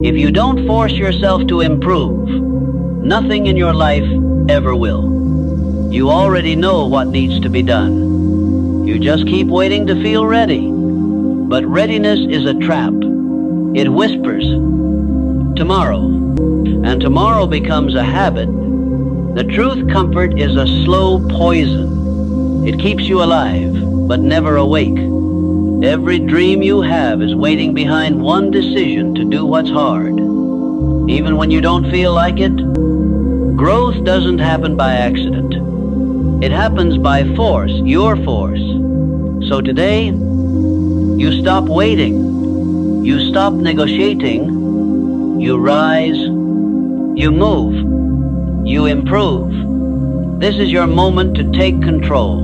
If you don't force yourself to improve, nothing in your life ever will. You already know what needs to be done. You just keep waiting to feel ready. But readiness is a trap. It whispers, tomorrow, and tomorrow becomes a habit. The truth comfort is a slow poison. It keeps you alive, but never awake. Every dream you have is waiting behind one decision to do what's hard. Even when you don't feel like it, growth doesn't happen by accident. It happens by force, your force. So today, you stop waiting. You stop negotiating. You rise. You move. You improve. This is your moment to take control.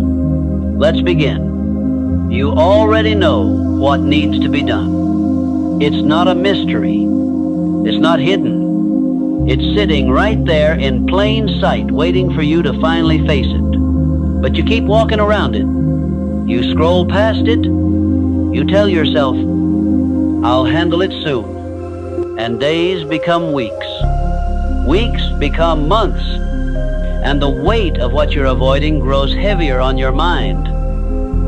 Let's begin. You already know what needs to be done. It's not a mystery. It's not hidden. It's sitting right there in plain sight, waiting for you to finally face it. But you keep walking around it. You scroll past it. You tell yourself, I'll handle it soon. And days become weeks. Weeks become months. And the weight of what you're avoiding grows heavier on your mind.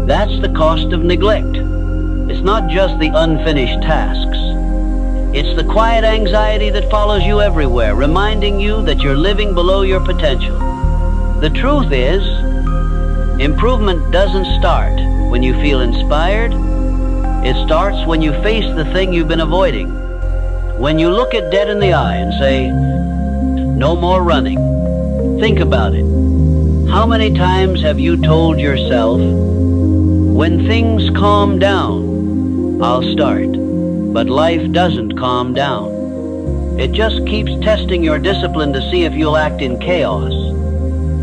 That's the cost of neglect. It's not just the unfinished tasks. It's the quiet anxiety that follows you everywhere, reminding you that you're living below your potential. The truth is, improvement doesn't start when you feel inspired. It starts when you face the thing you've been avoiding. When you look it dead in the eye and say, no more running. Think about it. How many times have you told yourself, when things calm down, I'll start. But life doesn't calm down. It just keeps testing your discipline to see if you'll act in chaos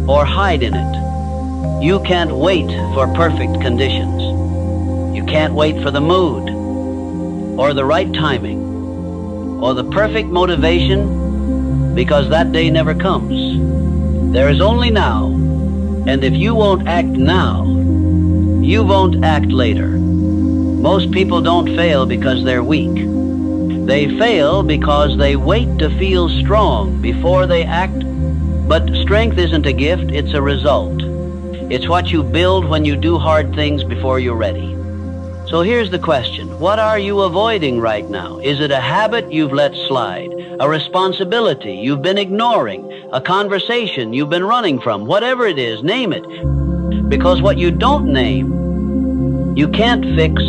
or hide in it. You can't wait for perfect conditions. You can't wait for the mood or the right timing or the perfect motivation, because that day never comes. There is only now, and if you won't act now, you won't act later. Most people don't fail because they're weak. They fail because they wait to feel strong before they act. But strength isn't a gift, it's a result. It's what you build when you do hard things before you're ready. So here's the question. What are you avoiding right now? Is it a habit you've let slide? A responsibility you've been ignoring? A conversation you've been running from? Whatever it is, name it. Because what you don't name, you can't fix.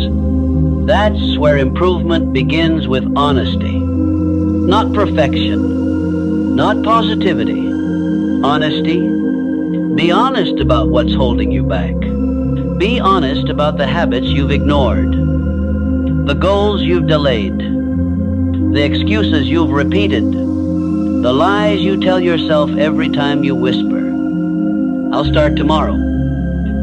That's where improvement begins, with honesty. Not perfection, not positivity. Honesty. Be honest about what's holding you back. Be honest about the habits you've ignored, the goals you've delayed, the excuses you've repeated, the lies you tell yourself every time you whisper, I'll start tomorrow.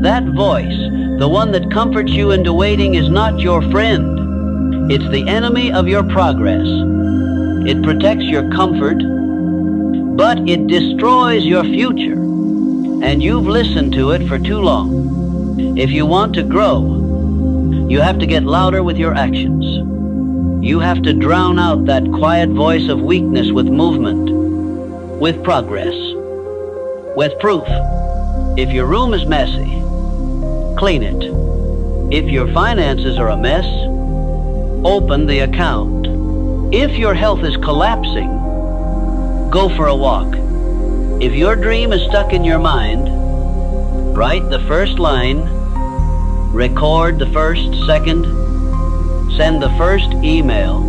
That voice, the one that comforts you into waiting, is not your friend. It's the enemy of your progress. It protects your comfort, but it destroys your future. And you've listened to it for too long. If you want to grow, you have to get louder with your actions. You have to drown out that quiet voice of weakness with movement, with progress, with proof. If your room is messy, clean it. If your finances are a mess, open the account. If your health is collapsing, go for a walk. If your dream is stuck in your mind, write the first line, record the first second, send the first email.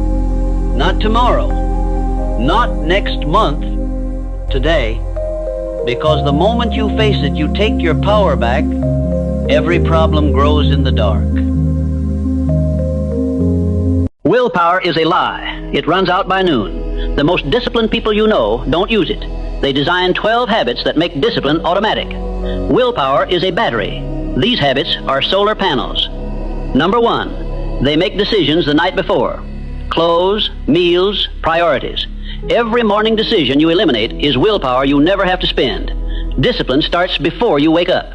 Not tomorrow, not next month, today. Because the moment you face it, you take your power back. Every problem grows in the dark. Willpower is a lie. It runs out by noon. The most disciplined people you know don't use it. They design 12 habits that make discipline automatic. Willpower is a battery. These habits are solar panels. Number 1, they make decisions the night before. Clothes, meals, priorities. Every morning decision you eliminate is willpower you never have to spend. Discipline starts before you wake up.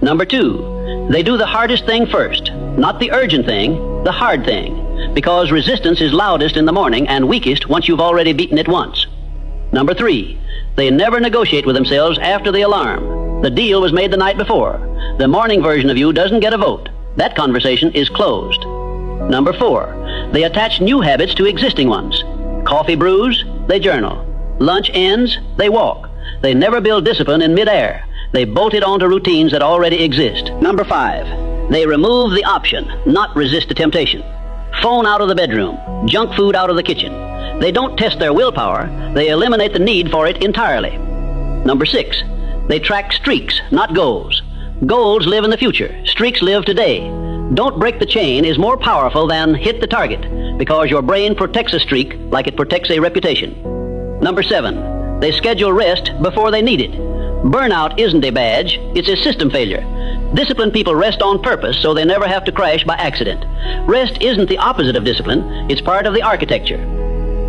Number 2, they do the hardest thing first. Not the urgent thing, the hard thing. because resistance is loudest in the morning and weakest once you've already beaten it once. Number 3, they never negotiate with themselves after the alarm. The deal was made the night before. The morning version of you doesn't get a vote. That conversation is closed. Number 4, they attach new habits to existing ones. Coffee brews, they journal. Lunch ends, they walk. They never build discipline in midair. They bolt it onto routines that already exist. Number 5, they remove the option, not resist the temptation. Phone out of the bedroom, junk food out of the kitchen. They don't test their willpower, they eliminate the need for it entirely. Number 6, they track streaks, not goals. Goals live in the future, streaks live today. Don't break the chain is more powerful than hit the target, because your brain protects a streak like it protects a reputation. Number 7, they schedule rest before they need it. Burnout isn't a badge, it's a system failure. Disciplined people rest on purpose so they never have to crash by accident. Rest isn't the opposite of discipline, it's part of the architecture.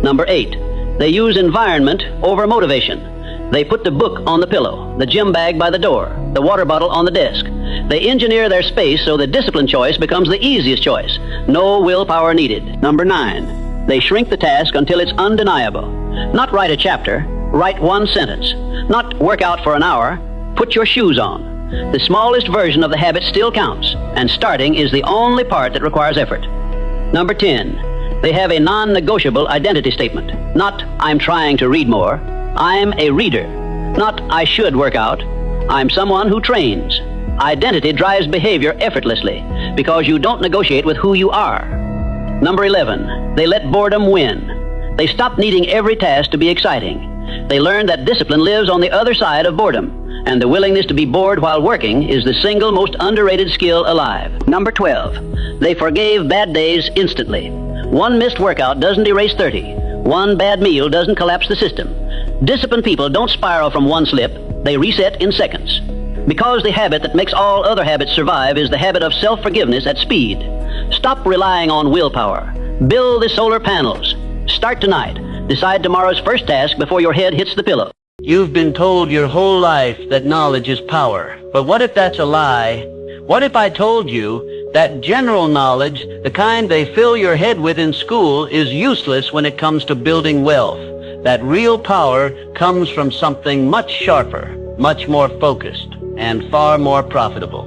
Number 8, they use environment over motivation. They put the book on the pillow, the gym bag by the door, the water bottle on the desk. They engineer their space so the discipline choice becomes the easiest choice. No willpower needed. Number 9, they shrink the task until it's undeniable. Not write a chapter, write one sentence. Not work out for an hour, put your shoes on. The smallest version of the habit still counts, and starting is the only part that requires effort. Number 10, they have a non-negotiable identity statement. Not, I'm trying to read more. I'm a reader. Not, I should work out. I'm someone who trains. Identity drives behavior effortlessly because you don't negotiate with who you are. Number 11, they let boredom win. They stop needing every task to be exciting. They learn that discipline lives on the other side of boredom, and the willingness to be bored while working is the single most underrated skill alive. Number 12, they forgave bad days instantly. One missed workout doesn't erase 30. One bad meal doesn't collapse the system. Disciplined people don't spiral from one slip, they reset in seconds. Because the habit that makes all other habits survive is the habit of self-forgiveness at speed. Stop relying on willpower. Build the solar panels. Start tonight. Decide tomorrow's first task before your head hits the pillow. You've been told your whole life that knowledge is power. But what if that's a lie? What if I told you that general knowledge, the kind they fill your head with in school, is useless when it comes to building wealth? That real power comes from something much sharper, much more focused, and far more profitable.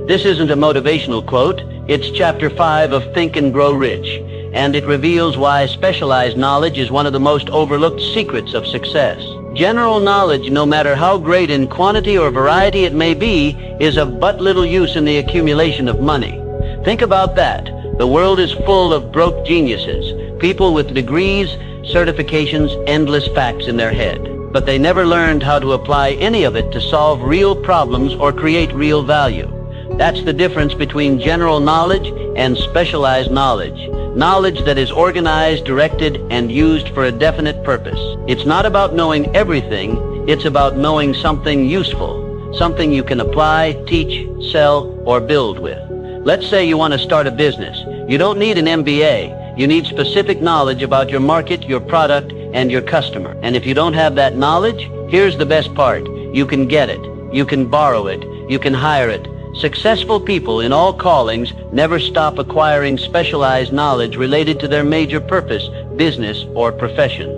This isn't a motivational quote. It's chapter 5 of Think and Grow Rich, and it reveals why specialized knowledge is one of the most overlooked secrets of success. General knowledge, no matter how great in quantity or variety it may be, is of but little use in the accumulation of money. Think about that. The world is full of broke geniuses, people with degrees, certifications, endless facts in their head. But they never learned how to apply any of it to solve real problems or create real value. That's the difference between general knowledge and specialized knowledge. Knowledge that is organized, directed, and used for a definite purpose. It's not about knowing everything, it's about knowing something useful, something you can apply, teach, sell, or build with. Let's say you want to start a business. You don't need an MBA. You need specific knowledge about your market, your product, and your customer. And if you don't have that knowledge, here's the best part. You can get it. You can borrow it. You can hire it. Successful people in all callings never stop acquiring specialized knowledge related to their major purpose, business, or profession.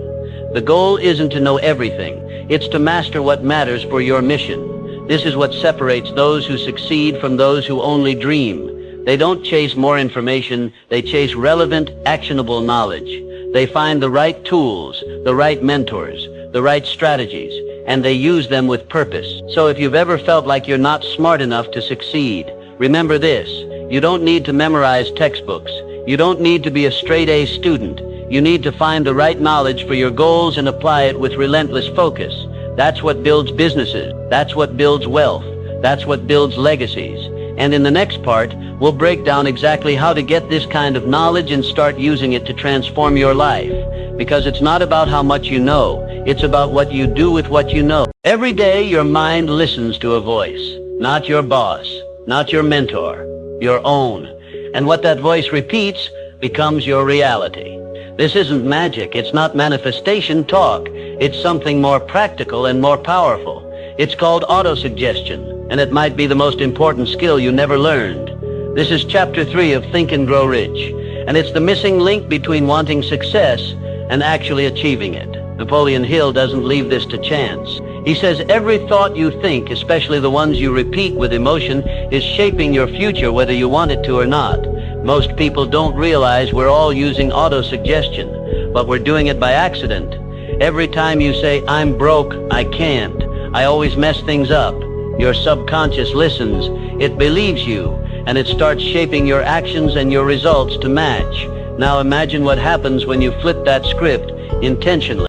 The goal isn't to know everything. It's to master what matters for your mission. This is what separates those who succeed from those who only dream. They don't chase more information. They chase relevant, actionable knowledge. They find the right tools, the right mentors, the right strategies, and they use them with purpose. So if you've ever felt like you're not smart enough to succeed, remember this. You don't need to memorize textbooks. You don't need to be a straight-A student. You need to find the right knowledge for your goals and apply it with relentless focus. That's what builds businesses. That's what builds wealth. That's what builds legacies. And in the next part, we'll break down exactly how to get this kind of knowledge and start using it to transform your life. Because it's not about how much you know, it's about what you do with what you know. Every day your mind listens to a voice, not your boss, not your mentor, your own. And what that voice repeats becomes your reality. This isn't magic, it's not manifestation talk. It's something more practical and more powerful. It's called autosuggestion, and it might be the most important skill you never learned. This is chapter 3 of Think and Grow Rich. And it's the missing link between wanting success and actually achieving it. Napoleon Hill doesn't leave this to chance. He says every thought you think, especially the ones you repeat with emotion, is shaping your future whether you want it to or not. Most people don't realize we're all using auto-suggestion, but we're doing it by accident. Every time you say, "I'm broke, I can't, I always mess things up," your subconscious listens, it believes you, and it starts shaping your actions and your results to match. Now imagine what happens when you flip that script intentionally.